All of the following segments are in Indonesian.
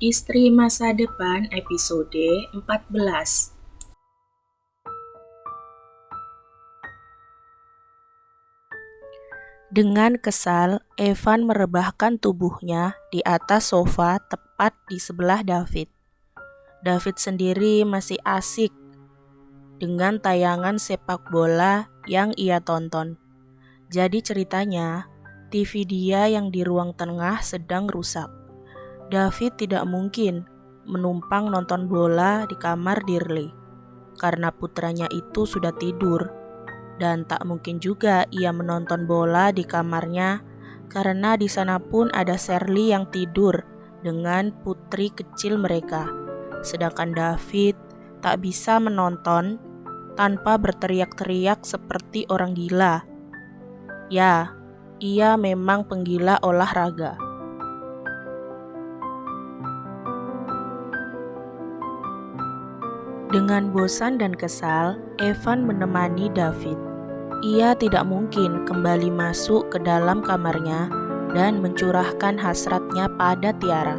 Istri Masa Depan episode 14. Dengan kesal, Evan merebahkan tubuhnya di atas sofa tepat di sebelah David. David sendiri masih asik dengan tayangan sepak bola yang ia tonton. Jadi ceritanya, TV dia yang di ruang tengah sedang rusak. David tidak mungkin menumpang nonton bola di kamar Dirli karena putranya itu sudah tidur, dan tak mungkin juga ia menonton bola di kamarnya karena di sana pun ada Shirley yang tidur dengan putri kecil mereka. Sedangkan David tak bisa menonton tanpa berteriak-teriak seperti orang gila. Ya, ia memang penggila olahraga. Dengan bosan dan kesal, Evan menemani David. Ia tidak mungkin kembali masuk ke dalam kamarnya dan mencurahkan hasratnya pada Tiara,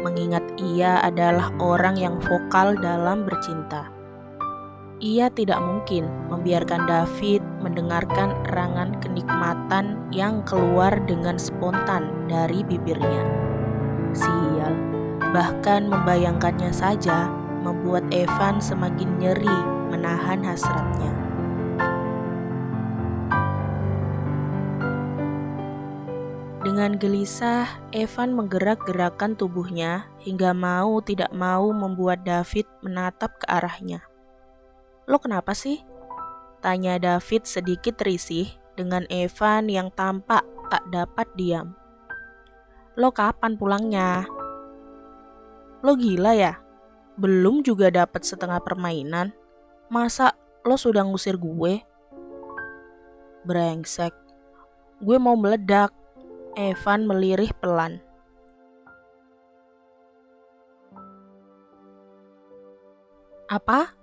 mengingat ia adalah orang yang vokal dalam bercinta. Ia tidak mungkin membiarkan David mendengarkan erangan kenikmatan yang keluar dengan spontan dari bibirnya. Sial, bahkan membayangkannya saja membuat Evan semakin nyeri menahan hasratnya. Dengan gelisah, Evan menggerak-gerakkan tubuhnya hingga mau tidak mau membuat David menatap ke arahnya. "Lo kenapa sih?" tanya David sedikit risih dengan Evan yang tampak tak dapat diam. "Lo kapan pulangnya? Lo gila ya? Belum juga dapat setengah permainan. Masa lo sudah ngusir gue?" "Brengsek, gue mau meledak." Evan melirih pelan. "Apa?"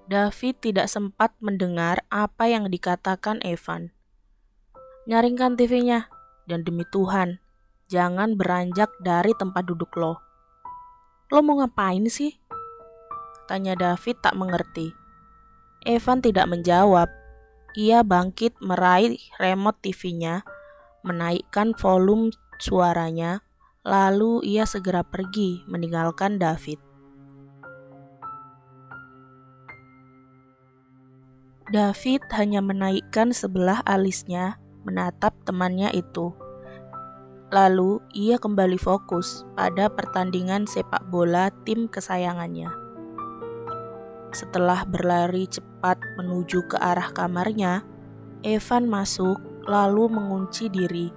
David tidak sempat mendengar apa yang dikatakan Evan. "Nyaringkan TV-nya, dan demi Tuhan, jangan beranjak dari tempat duduk lo." "Lo mau ngapain sih?" tanya David tak mengerti. Evan tidak menjawab. Ia bangkit meraih remote TV-nya, menaikkan volume suaranya, lalu ia segera pergi meninggalkan David. David hanya menaikkan sebelah alisnya menatap temannya itu. Lalu ia kembali fokus pada pertandingan sepak bola tim kesayangannya. Setelah berlari cepat menuju ke arah kamarnya, Evan masuk lalu mengunci diri.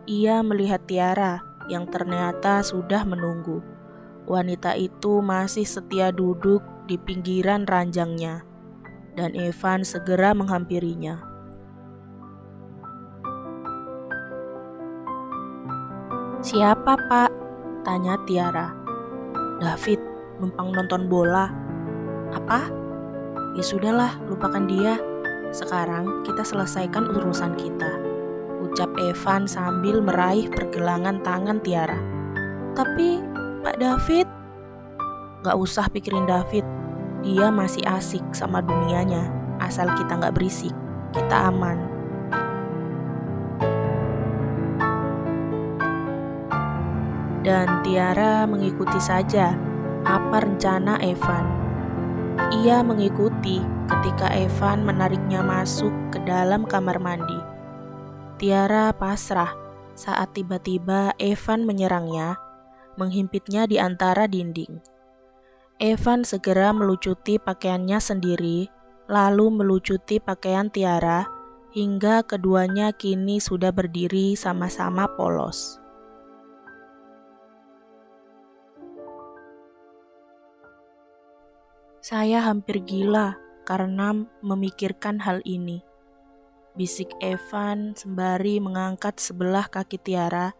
Ia melihat Tiara yang ternyata sudah menunggu. Wanita itu masih setia duduk di pinggiran ranjangnya, dan Evan segera menghampirinya. "Siapa, Pak?" tanya Tiara. "David, numpang nonton bola." "Apa? Ya sudahlah, lupakan dia. Sekarang kita selesaikan urusan kita," ucap Evan sambil meraih pergelangan tangan Tiara. "Tapi, Pak David..." "Gak usah pikirin David. Dia masih asik sama dunianya. Asal kita gak berisik, kita aman." Dan Tiara mengikuti saja apa rencana Evan. Ia mengikuti ketika Evan menariknya masuk ke dalam kamar mandi. Tiara pasrah saat tiba-tiba Evan menyerangnya, menghimpitnya di antara dinding. Evan segera melucuti pakaiannya sendiri, lalu melucuti pakaian Tiara, hingga keduanya kini sudah berdiri sama-sama polos. "Saya hampir gila karena memikirkan hal ini," bisik Evan sembari mengangkat sebelah kaki Tiara,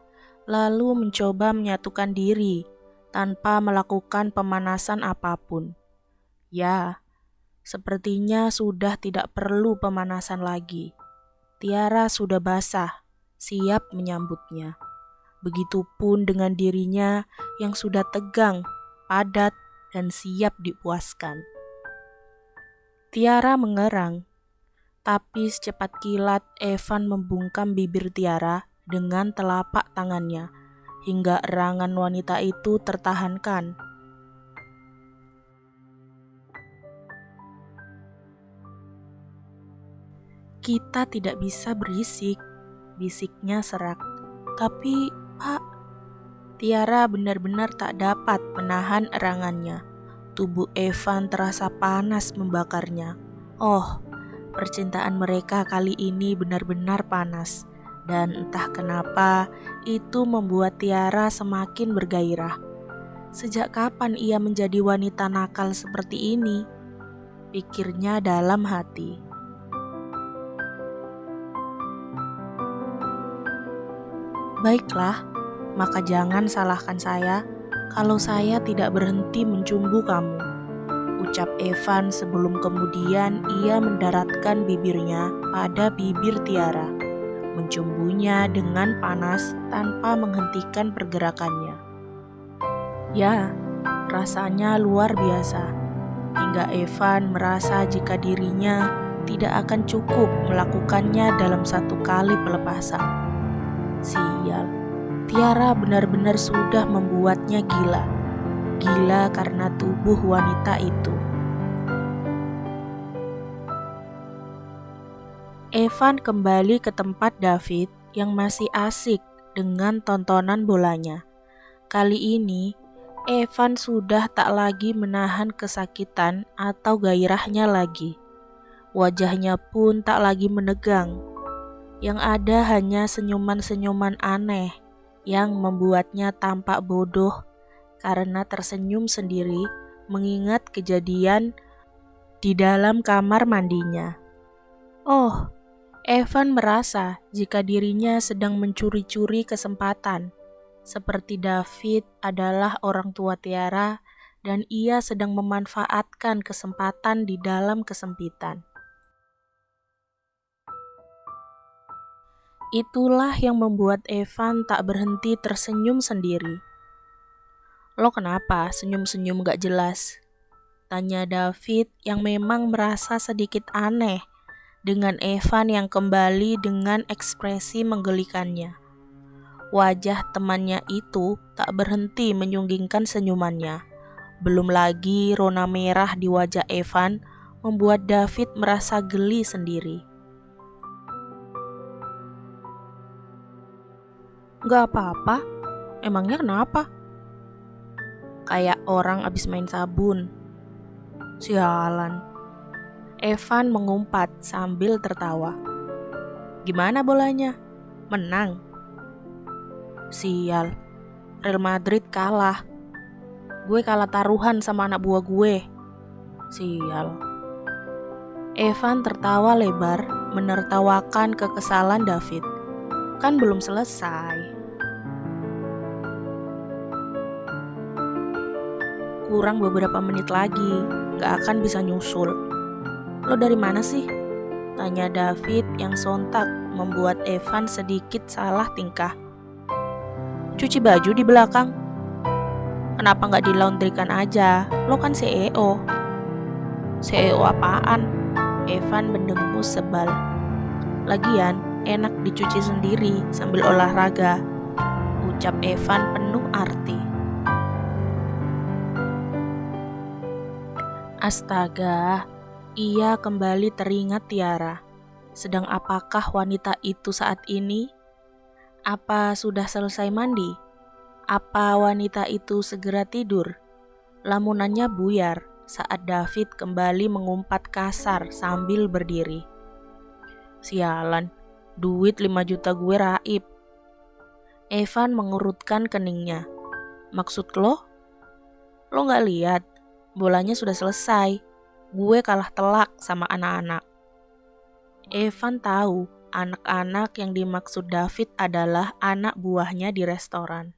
lalu mencoba menyatukan diri tanpa melakukan pemanasan apapun. Ya, sepertinya sudah tidak perlu pemanasan lagi. Tiara sudah basah, siap menyambutnya. Begitupun dengan dirinya yang sudah tegang, padat, dan siap dipuaskan. Tiara mengerang, tapi secepat kilat Evan membungkam bibir Tiara dengan telapak tangannya hingga erangan wanita itu tertahankan. Kita tidak bisa berisik, bisiknya serak. Tapi, Pak, Tiara benar-benar tak dapat menahan erangannya. Tubuh Evan terasa panas membakarnya. Oh, percintaan mereka kali ini benar-benar panas. Dan entah kenapa, itu membuat Tiara semakin bergairah. Sejak kapan ia menjadi wanita nakal seperti ini? Pikirnya dalam hati. Baiklah, maka jangan salahkan saya kalau saya tidak berhenti mencumbu kamu, ucap Evan sebelum kemudian ia mendaratkan bibirnya pada bibir Tiara, mencumbunya dengan panas tanpa menghentikan pergerakannya. Ya, rasanya luar biasa, hingga Evan merasa jika dirinya tidak akan cukup melakukannya dalam satu kali pelepasan. Sial, Tiara benar-benar sudah membuatnya gila. Gila karena tubuh wanita itu. Evan kembali ke tempat David yang masih asik dengan tontonan bolanya. Kali ini, Evan sudah tak lagi menahan kesakitan atau gairahnya lagi. Wajahnya pun tak lagi menegang. Yang ada hanya senyuman-senyuman aneh yang membuatnya tampak bodoh karena tersenyum sendiri mengingat kejadian di dalam kamar mandinya. Oh, Evan merasa jika dirinya sedang mencuri-curi kesempatan, seperti David adalah orang tua Tiara dan ia sedang memanfaatkan kesempatan di dalam kesempitan. Itulah yang membuat Evan tak berhenti tersenyum sendiri. Lo kenapa senyum-senyum gak jelas? Tanya David yang memang merasa sedikit aneh dengan Evan yang kembali dengan ekspresi menggelikannya. Wajah temannya itu tak berhenti menyunggingkan senyumannya. Belum lagi rona merah di wajah Evan membuat David merasa geli sendiri. Gak apa-apa, emangnya kenapa? Kayak orang abis main sabun. Sialan. Evan mengumpat sambil tertawa. Gimana bolanya? Menang? Sial, Real Madrid kalah. Gue kalah taruhan sama anak buah gue. Sial. Evan tertawa lebar menertawakan kekesalan David. Kan belum selesai. Kurang beberapa menit lagi, gak akan bisa nyusul. Lo dari mana sih? Tanya David yang sontak membuat Evan sedikit salah tingkah. Cuci baju di belakang. Kenapa gak dilaundrykan aja? Lo kan CEO. CEO apaan? Evan mendengus sebal. Lagian, enak dicuci sendiri sambil olahraga, ucap Evan penuh arti. Astaga, ia kembali teringat Tiara. Sedang apakah wanita itu saat ini? Apa sudah selesai mandi? Apa wanita itu segera tidur? Lamunannya buyar saat David kembali mengumpat kasar sambil berdiri. Sialan, duit 5 juta gue raib. Evan mengurutkan keningnya. Maksud lo? Lo gak lihat? Bolanya sudah selesai. Gue kalah telak sama anak-anak. Evan tahu anak-anak yang dimaksud David adalah anak buahnya di restoran.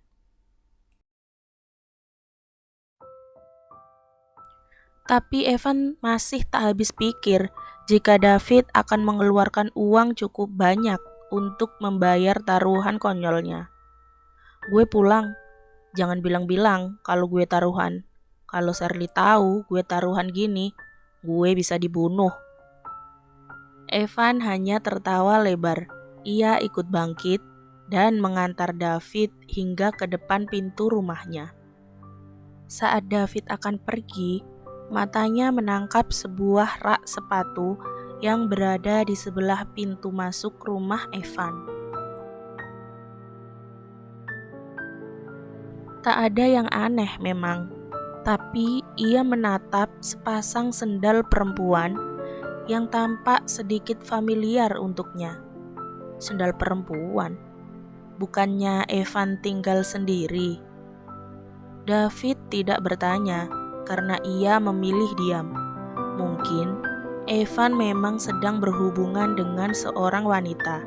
Tapi Evan masih tak habis pikir jika David akan mengeluarkan uang cukup banyak untuk membayar taruhan konyolnya. Gue pulang. Jangan bilang-bilang kalau gue taruhan. Kalau Sherly tahu gue taruhan gini, gue bisa dibunuh. Evan hanya tertawa lebar. Ia ikut bangkit dan mengantar David hingga ke depan pintu rumahnya. Saat David akan pergi, matanya menangkap sebuah rak sepatu yang berada di sebelah pintu masuk rumah Evan. Tak ada yang aneh memang, tapi ia menatap sepasang sendal perempuan yang tampak sedikit familiar untuknya. Sendal perempuan? Bukannya Evan tinggal sendiri? David tidak bertanya karena ia memilih diam. Mungkin Evan memang sedang berhubungan dengan seorang wanita,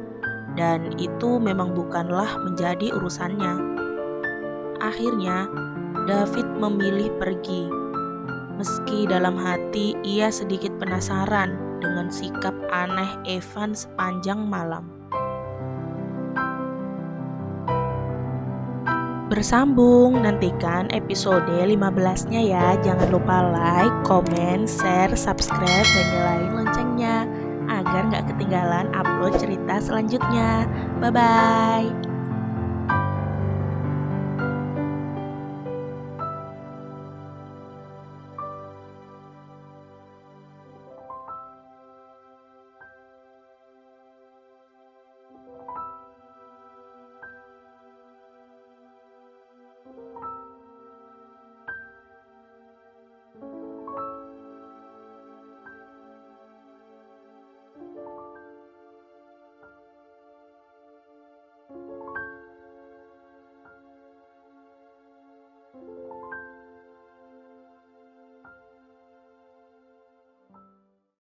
dan itu memang bukanlah menjadi urusannya. Akhirnya, David memilih pergi. Meski dalam hati ia sedikit penasaran dengan sikap aneh Evan sepanjang malam. Bersambung, nantikan episode 15-nya ya. Jangan lupa like, komen, share, subscribe, dan nyalain loncengnya agar gak ketinggalan upload cerita selanjutnya. Bye-bye.